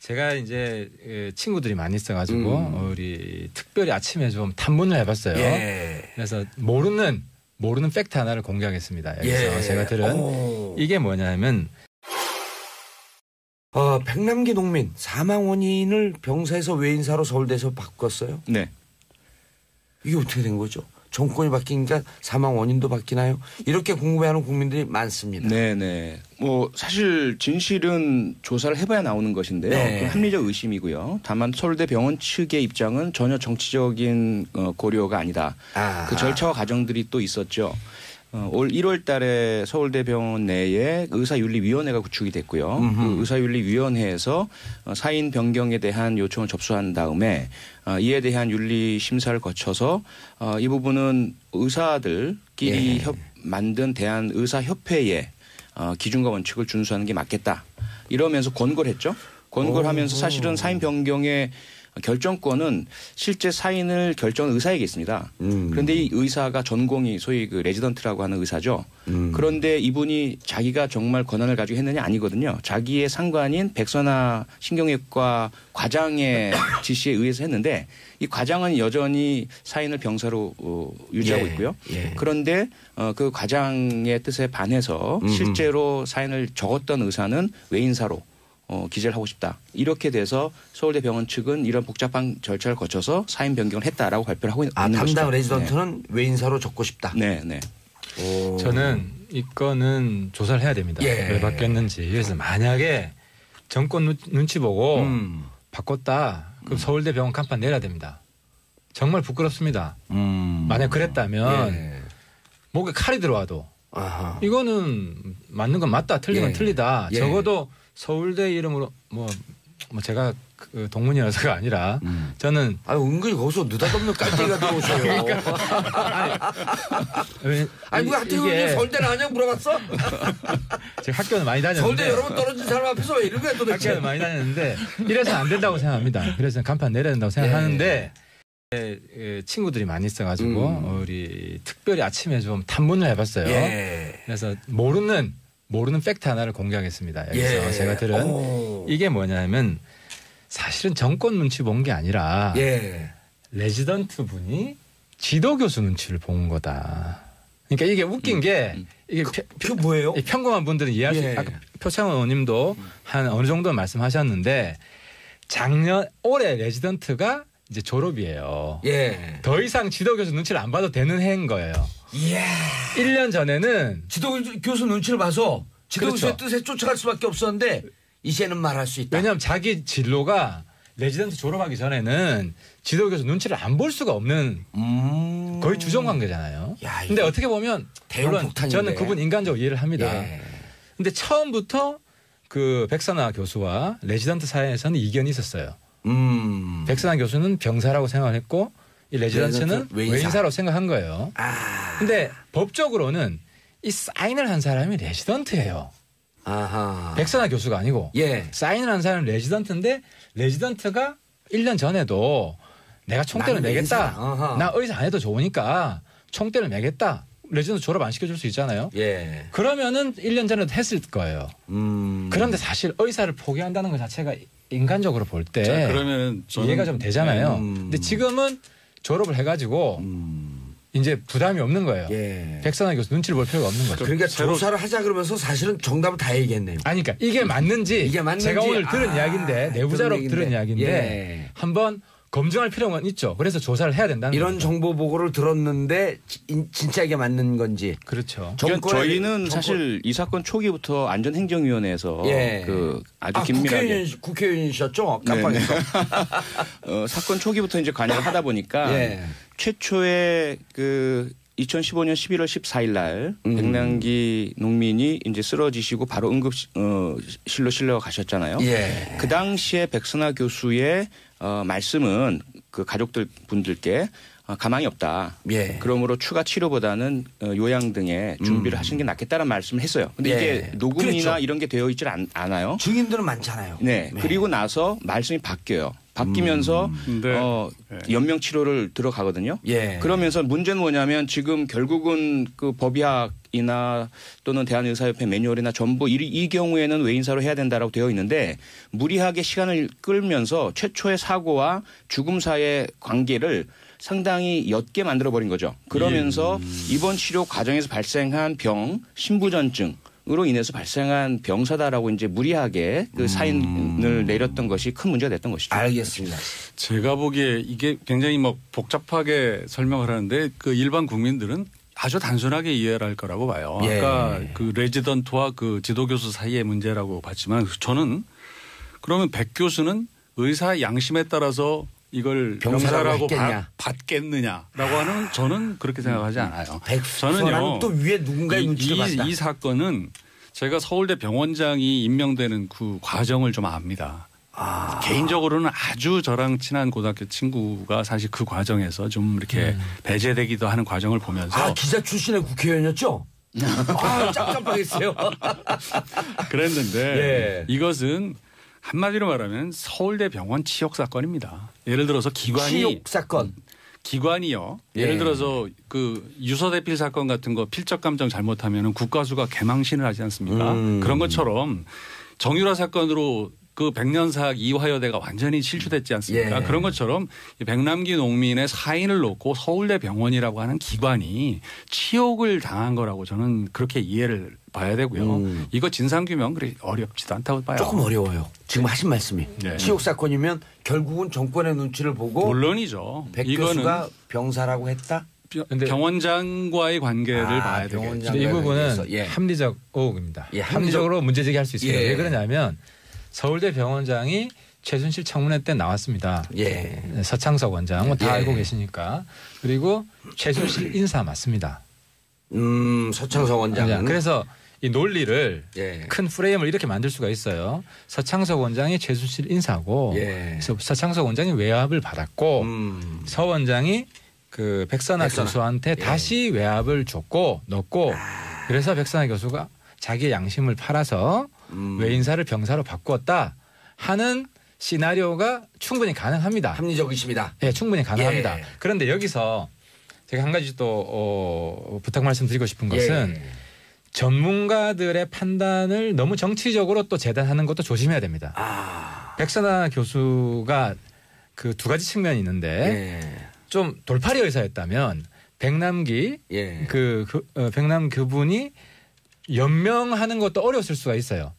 제가 이제 친구들이 많이 있어가지고 우리 특별히 아침에 좀 탐문을 해봤어요. 예. 그래서 모르는 팩트 하나를 공개하겠습니다. 여기서 예. 제가 들은 이게 뭐냐면 백남기 농민 사망 원인을 병사에서 외인사로 서울대에서 바꿨어요. 네. 이게 어떻게 된 거죠? 정권이 바뀌니까 사망 원인도 바뀌나요? 이렇게 궁금해하는 국민들이 많습니다. 네네. 뭐 사실 진실은 조사를 해봐야 나오는 것인데요. 네. 그건 합리적 의심이고요. 다만 서울대 병원 측의 입장은 전혀 정치적인 고려가 아니다. 그 절차와 과정들이 또 있었죠. 올 1월 달에 서울대병원 내에 의사윤리위원회가 구축이 됐고요. 그 의사윤리위원회에서 사인 변경에 대한 요청을 접수한 다음에 이에 대한 윤리심사를 거쳐서 이 부분은 의사들끼리 만든 대한의사협회의 기준과 원칙을 준수하는 게 맞겠다. 이러면서 권고를 했죠. 권고를 하면서 사실은 사인 변경의 결정권은 실제 사인을 결정한 의사에게 있습니다. 그런데 이 의사가 전공이 소위 그 레지던트라고 하는 의사죠. 그런데 이분이 자기가 정말 권한을 가지고 했느냐 아니거든요. 자기의 상관인 백선아 신경외과 과장의 지시에 의해서 했는데 이 과장은 여전히 사인을 병사로 유지하고 있고요. 그런데 그 과장의 뜻에 반해서 실제로 사인을 적었던 의사는 외인사로 기재를 하고 싶다. 이렇게 돼서 서울대병원 측은 이런 복잡한 절차를 거쳐서 사인 변경을 했다라고 발표를 하고 있는 것이죠. 담당 레지던트는 외인사로 적고 싶다. 네, 네. 저는 이거는 조사를 해야 됩니다. 왜 바뀌었는지. 그래서 만약에 정권 눈치 보고 바꿨다. 그럼 서울대병원 간판 내려야 됩니다. 정말 부끄럽습니다. 만약 그랬다면 목에 칼이 들어와도 이거는 맞는 건 맞다. 틀린 건 틀리다. 적어도 서울대 이름으로 뭐 제가 그 동문이라서가 아니라 저는 은근히 거기서 느닷없는 깔때기가 들어오셔요. 아니 뭐 하여튼 서울대는 아니냐고 물어봤어? 제가 학교는 많이 다녔는데 서울대 여러분 떨어진 사람 앞에서 왜 이런 거야 도대체. 학교는 많이 다녔는데 이래서는 안 된다고 생각합니다. 그래서 간판 내려야 된다고 생각하는데 친구들이 많이 있어가지고 우리 특별히 아침에 좀 탐문을 해봤어요. 그래서 모르는 팩트 하나를 공개하겠습니다. 여기서 제가 들은 이게 뭐냐면 사실은 정권 눈치 본 게 아니라 레지던트 분이 지도교수 눈치를 본 거다. 그러니까 이게 웃긴 게 이게 뭐예요? 평범한 분들은 이해할 수 아까 표창원 의원님도 한 어느 정도 말씀하셨는데 올해 레지던트가 이제 졸업이에요. 더 이상 지도교수 눈치를 안 봐도 되는 해인 거예요. 1년 전에는 지도교수 눈치를 봐서 지도교수의 뜻에 쫓아갈 수밖에 없었는데 이제는 말할 수 있다. 왜냐하면 자기 진로가 레지던트 졸업하기 전에는 지도교수 눈치를 안 볼 수가 없는 거의 주정관계잖아요. 근데 어떻게 보면 물론 저는 그분 인간적으로 이해를 합니다. 근데 처음부터 그 백선아 교수와 레지던트 사이에서는 이견이 있었어요. 백선아 교수는 병사라고 생각을 했고 이 레지던트는 외인사로 생각한 거예요. 근데 법적으로는 이 사인을 한 사람이 레지던트예요. 백선아 교수가 아니고 사인을 한 사람은 레지던트인데 레지던트가 1년 전에도 내가 총대를 매겠다. 나 의사 안 해도 좋으니까 총대를 매겠다. 레지던트 졸업 안 시켜줄 수 있잖아요. 그러면은 1년 전에도 했을 거예요. 그런데 사실 의사를 포기한다는 것 자체가 인간적으로 볼 때 이해가 좀 되잖아요. 근데 지금은 졸업을 해가지고 이제 부담이 없는 거예요. 백선아 교수 눈치를 볼 필요가 없는 거죠. 그러니까 조사를 하자 그러면서 사실은 정답을 다 얘기했네요. 아니 그러니까 이게 맞는지 제가 오늘 들은 이야기인데 내부자로 들은 이야기인데 한번 검증할 필요가 있죠. 그래서 조사를 해야 된다는 이런 겁니다. 정보 보고를 들었는데 진짜 이게 맞는 건지. 그렇죠. 저희는 사실 이 사건 초기부터 안전행정위원회에서 그 아주 긴밀하게 국회의원이셨죠? 깜빡했어. 사건 초기부터 이제 관여를 하다 보니까 최초에 그 2015년 11월 14일 날 백남기 농민이 이제 쓰러지시고 바로 응급실로 실려 가셨잖아요. 그 당시에 백선아 교수의 말씀은 그 가족들 분들께 가망이 없다. 그러므로 추가 치료보다는 요양 등의 준비를 하시는 게 낫겠다는 말씀을 했어요. 근데 이게 녹음이나 이런 게 되어 있질 않아요. 증인들은 많잖아요. 그리고 나서 말씀이 바뀌어요. 바뀌면서 연명 치료를 들어가거든요. 예. 그러면서 문제는 뭐냐면 지금 결국은 그 법의학이나 또는 대한의사협회 매뉴얼이나 전부 이 경우에는 외인사로 해야 된다라고 되어 있는데 무리하게 시간을 끌면서 최초의 사고와 죽음 사이의 관계를 상당히 옅게 만들어버린 거죠. 그러면서 입원 치료 과정에서 발생한 병, 신부전증 으로 인해서 발생한 병사다라고 이제 무리하게 그 사인을 내렸던 것이 큰 문제가 됐던 것이죠. 알겠습니다. 제가 보기에 이게 굉장히 뭐 복잡하게 설명을 하는데 그 일반 국민들은 아주 단순하게 이해를 할 거라고 봐요. 예. 아까 그 레지던트와 그 지도교수 사이의 문제라고 봤지만 저는 그러면 백 교수는 의사 양심에 따라서 이걸 병사라고 받겠느냐라고 하는 저는 그렇게 생각하지 않아요. 저는요. 또 위에 누군가의 눈치를 봤다. 이 사건은 제가 서울대 병원장이 임명되는 그 과정을 좀 압니다. 개인적으로는 아주 저랑 친한 고등학교 친구가 사실 그 과정에서 좀 이렇게 배제되기도 하는 과정을 보면서 기자 출신의 국회의원이었죠? 깜깜하겠어요. 그랬는데 예. 이것은 한마디로 말하면 서울대 병원 치욕 사건입니다. 예를 들어서 치욕 사건. 기관이요. 예를 들어서 그 유서대필 사건 같은 거 필적 감정 잘못하면 국가수가 개망신을 하지 않습니까? 그런 것처럼 정유라 사건으로 그 백년사학 이화여대가 완전히 실추됐지 않습니까? 예. 그런 것처럼 백남기 농민의 사인을 놓고 서울대 병원이라고 하는 기관이 치욕을 당한 거라고 저는 그렇게 이해를 봐야 되고요. 이거 진상규명 그리 어렵지도 않다고 봐요. 조금 어려워요. 지금 하신 말씀이. 네. 치욕 사건이면 결국은 정권의 눈치를 보고 물론이죠. 백 교수가 병사라고 했다? 병원장과의 관계를 봐야 되겠죠. 이 부분은 합리적 의혹입니다. 합리적으로 문제제기할 수 있습니다. 왜 그러냐면 서울대 병원장이 최순실 청문회 때 나왔습니다. 서창석 원장 다 알고 계시니까. 그리고 최순실 인사 맞습니다. 서창석 원장. 그래서 이 논리를 큰 프레임을 이렇게 만들 수가 있어요. 서창석 원장이 최순실 인사고 그래서 서창석 원장이 외압을 받았고 서 원장이 그 백선아 교수한테 다시 외압을 넣고 그래서 백선아 교수가 자기의 양심을 팔아서 외인사를 병사로 바꾸었다 하는 시나리오가 충분히 가능합니다. 합리적 의심이다. 네, 충분히 가능합니다. 그런데 여기서 제가 한 가지 또 부탁 말씀드리고 싶은 것은 전문가들의 판단을 너무 정치적으로 또 재단하는 것도 조심해야 됩니다. 백선아 교수가 그 두 가지 측면이 있는데 좀 돌팔이 의사였다면 백남기 백남 그분이 연명하는 것도 어려웠을 수가 있어요.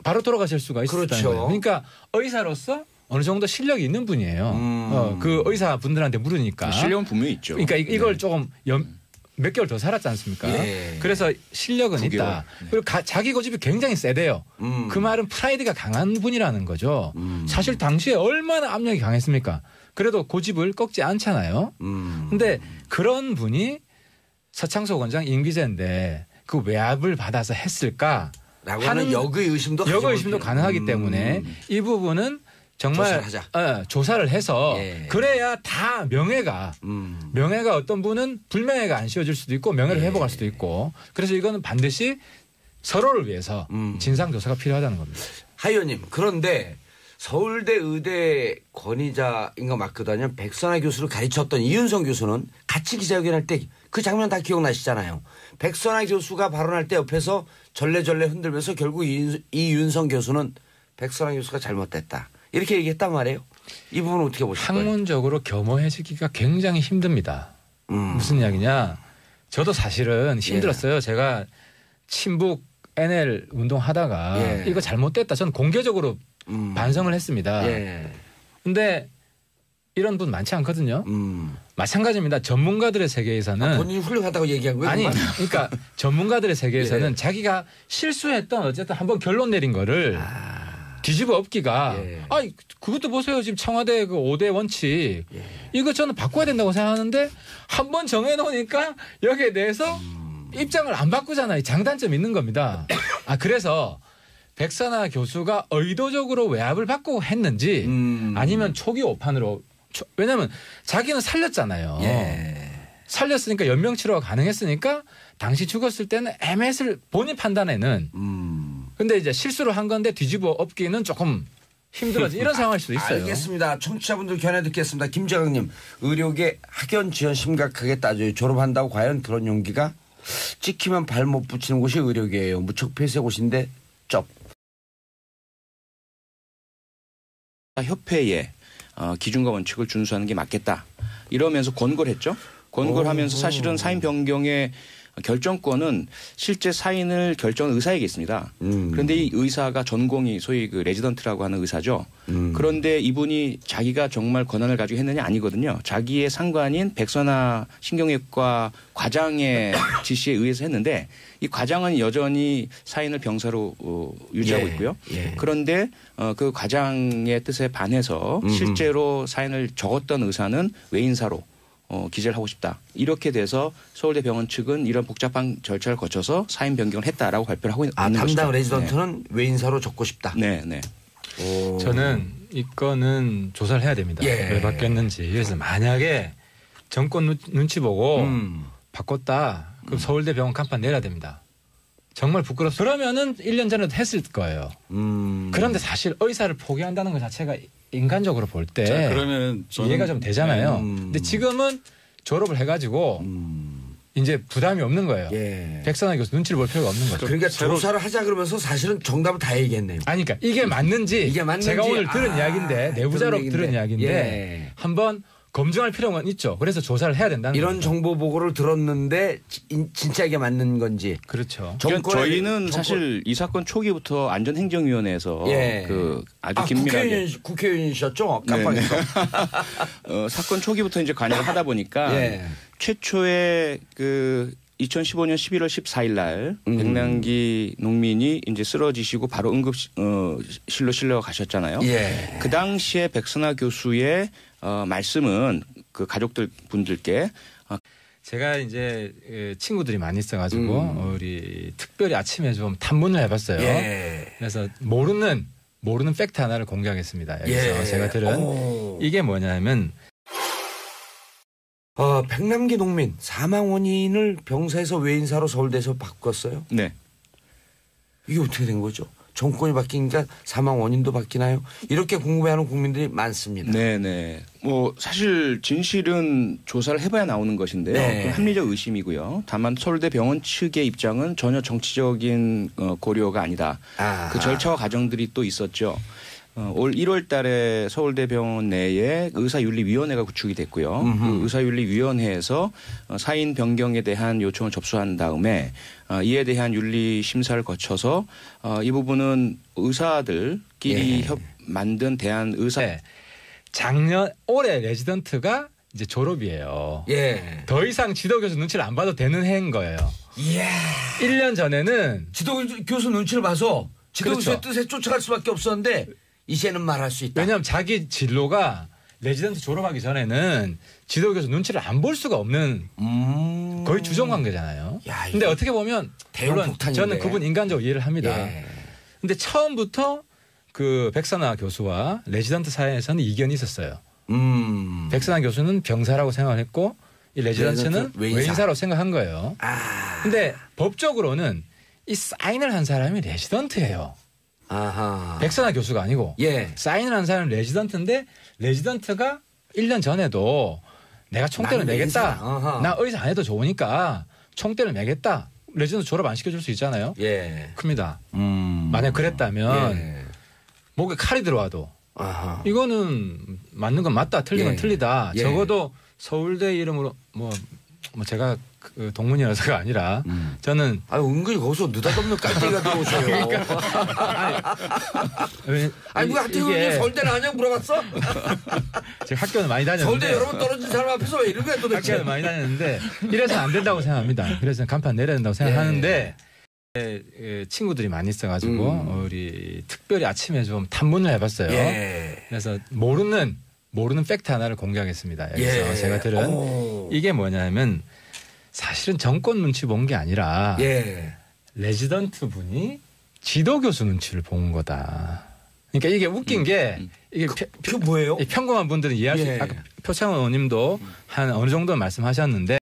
바로 돌아가실 수가 있었다는 거예요. 그러니까 의사로서 어느 정도 실력이 있는 분이에요. 그 의사 분들한테 물으니까 실력은 분명히 있죠. 그러니까 이걸 조금 몇 개월 더 살았지 않습니까? 그래서 실력은 9개월. 있다. 그리고 자기 고집이 굉장히 세대요. 그 말은 프라이드가 강한 분이라는 거죠. 사실 당시에 얼마나 압력이 강했습니까? 그래도 고집을 꺾지 않잖아요. 근데 그런 분이 서창석 원장 임기제인데 그 외압을 받아서 했을까 하는 역의 의심도 가능하기 때문에 이 부분은 정말 조사를 해서 그래야 다 명예가 어떤 분은 불명예가 안 씌워질 수도 있고 명예를 회복할 수도 있고 그래서 이거는 반드시 서로를 위해서 진상조사가 필요하다는 겁니다. 하 의원님 그런데 서울대 의대 권위자인가 맞거든요. 백선아 교수를 가르쳤던 이윤성 교수는 같이 기자회견할 때 그 장면 다 기억나시잖아요. 백선아 교수가 발언할 때 옆에서 절레절레 흔들면서 결국 이윤성 교수는 백선아 교수가 잘못됐다. 이렇게 얘기했단 말이에요. 이 부분은 어떻게 보실까요? 학문적으로 겸허해지기가 굉장히 힘듭니다. 무슨 이야기냐. 저도 사실은 힘들었어요. 제가 친북 NL 운동하다가 이거 잘못됐다. 저는 공개적으로 반성을 했습니다. 그런데 이런 분 많지 않거든요. 마찬가지입니다. 전문가들의 세계에서는. 본인이 훌륭하다고 얘기한 거예요? 아니, 그러니까 전문가들의 세계에서는 자기가 실수했던 어쨌든 한번 결론 내린 거를 뒤집어 엎기가 그것도 보세요. 지금 청와대 그 5대 원칙 이거 저는 바꿔야 된다고 생각하는데 한번 정해놓으니까 여기에 대해서 입장을 안 바꾸잖아요. 장단점이 있는 겁니다. 그래서 백선아 교수가 의도적으로 외압을 받고 했는지 아니면 초기 오판으로 왜냐하면 자기는 살렸잖아요. 살렸으니까 연명치료가 가능했으니까 당시 죽었을 때는 애매했을 본인 판단에는 근데 이제 실수를 한 건데 뒤집어 엎기는 조금 힘들어지 이런 상황일 수도 있어요. 알겠습니다. 청취자분들 견해 듣겠습니다. 김재강님, 의료계 학연 지연 심각하게 따져요. 졸업한다고 과연 그런 용기가? 찍히면 발 못 붙이는 곳이 의료계예요. 무척 폐쇄 곳인데 쩝. 협회의 기준과 원칙을 준수하는 게 맞겠다. 이러면서 권고를 했죠. 권고를 하면서 사실은 사인 변경의 결정권은 실제 사인을 결정한 의사에게 있습니다. 그런데 이 의사가 전공이 소위 그 레지던트라고 하는 의사죠. 그런데 이분이 자기가 정말 권한을 가지고 했느냐 아니거든요. 자기의 상관인 백선아 신경외과 과장의 지시에 의해서 했는데 이 과장은 여전히 사인을 병사로 유지하고 있고요. 그런데 그 과장의 뜻에 반해서 실제로 사인을 적었던 의사는 외인사로 기재를 하고 싶다. 이렇게 돼서 서울대 병원 측은 이런 복잡한 절차를 거쳐서 사인 변경을 했다라고 발표를 하고 있는 것이죠. 담당 레지던트는 네. 외인사로 적고 싶다. 네, 네. 저는 이거는 조사를 해야 됩니다. 왜 바뀌었는지. 그래서 만약에 정권 눈치 보고 바꿨다. 그럼 서울대 병원 간판 내려야 됩니다. 정말 부끄럽습니다. 그러면은 1년 전에도 했을 거예요. 그런데 사실 의사를 포기한다는 것 자체가 인간적으로 볼 때 그러면 이해가 좀 되잖아요. 근데 지금은 졸업을 해가지고 이제 부담이 없는 거예요. 백선아 교수 눈치를 볼 필요가 없는 거죠. 그러니까 조사를 하자 그러면서 사실은 정답을 다 얘기했네요. 아니 그러니까 이게 맞는지 제가 오늘 들은 이야기인데 내부자로 들은 이야기인데 한번 검증할 필요가 있죠. 그래서 조사를 해야 된다는 이런 거죠. 정보 보고를 들었는데 진짜 이게 맞는 건지. 그렇죠. 그러니까 저희는 사실 이 사건 초기부터 안전행정위원회에서 그 아주 긴밀하게 국회의원이셨죠? 깜빡했어. 사건 초기부터 이제 관여를 하다 보니까 최초에 그 2015년 11월 14일 날 백남기 농민이 이제 쓰러지시고 바로 응급실로 실려 가셨잖아요. 그 당시에 백선아 교수의 말씀은 그 가족들 분들께 제가 이제 친구들이 많이 있어가지고 우리 특별히 아침에 좀 탐문을 해봤어요. 그래서 모르는 팩트 하나를 공개하겠습니다. 여기서 제가 들은 이게 뭐냐면 백남기 농민 사망 원인을 병사에서 외인사로 서울대에서 바꿨어요. 네. 이게 어떻게 된 거죠? 정권이 바뀌니까 사망 원인도 바뀌나요? 이렇게 궁금해하는 국민들이 많습니다. 네네. 뭐 사실 진실은 조사를 해봐야 나오는 것인데요. 합리적 의심이고요. 다만 서울대 병원 측의 입장은 전혀 정치적인 고려가 아니다. 그 절차와 과정들이 또 있었죠. 올 1월 달에 서울대 병원 내에 의사윤리위원회가 구축이 됐고요. 그 의사윤리위원회에서 사인 변경에 대한 요청을 접수한 다음에 이에 대한 윤리 심사를 거쳐서 이 부분은 의사들끼리 만든 대한 의사 올해 레지던트가 이제 졸업이에요. 더 이상 지도교수 눈치를 안 봐도 되는 해인 거예요. 1년 전에는 지도교수 눈치를 봐서 지도교수의 뜻에 쫓아갈 수밖에 없었는데 이제는 말할 수 있다. 왜냐하면 자기 진로가 레지던트 졸업하기 전에는 지도교수 눈치를 안 볼 수가 없는 거의 주정관계잖아요. 근데 어떻게 보면 물론 저는 그분 인간적으로 이해를 합니다. 근데 처음부터 그 백선아 교수와 레지던트 사이에서는 이견이 있었어요. 백선아 교수는 병사라고 생각을 했고 이 레지던트는 외인사라고 생각한 거예요. 근데 법적으로는 이 사인을 한 사람이 레지던트예요. 백선아 교수가 아니고 사인을 한 사람은 레지던트인데 레지던트가 1년 전에도 내가 총대를 매겠다. 나 의사 안 해도 좋으니까 총대를 매겠다. 레지던트 졸업 안 시켜줄 수 있잖아요. 큽니다. 만약 그랬다면 목에 칼이 들어와도 이거는 맞는 건 맞다. 틀린 건 틀리다. 적어도 서울대 이름으로 뭐 제가 그 동문이라서가 아니라 저는 은근히 거기서 느닷없는 깔때기가 들어오셔요. 아니 뭐 하여튼 서울대는 아니냐 물어봤어? 제가 학교는 많이 다녔는데 서울대 여러 번 떨어진 사람 앞에서 왜 이런 거야 도대체. 학교는 많이 다녔는데 이래서는 안 된다고 생각합니다. 그래서 간판 내려야 된다고 생각하는데 친구들이 많이 있어가지고 우리 특별히 아침에 좀 탐문을 해봤어요. 그래서 모르는 팩트 하나를 공개하겠습니다. 여기서 제가 들은 이게 뭐냐면 사실은 정권 눈치 본 게 아니라 레지던트 분이 지도교수 눈치를 본 거다. 그러니까 이게 웃긴 게 이게 뭐예요? 평범한 분들은 이해할 수 아까 표창원 의원님도 한 어느 정도 말씀하셨는데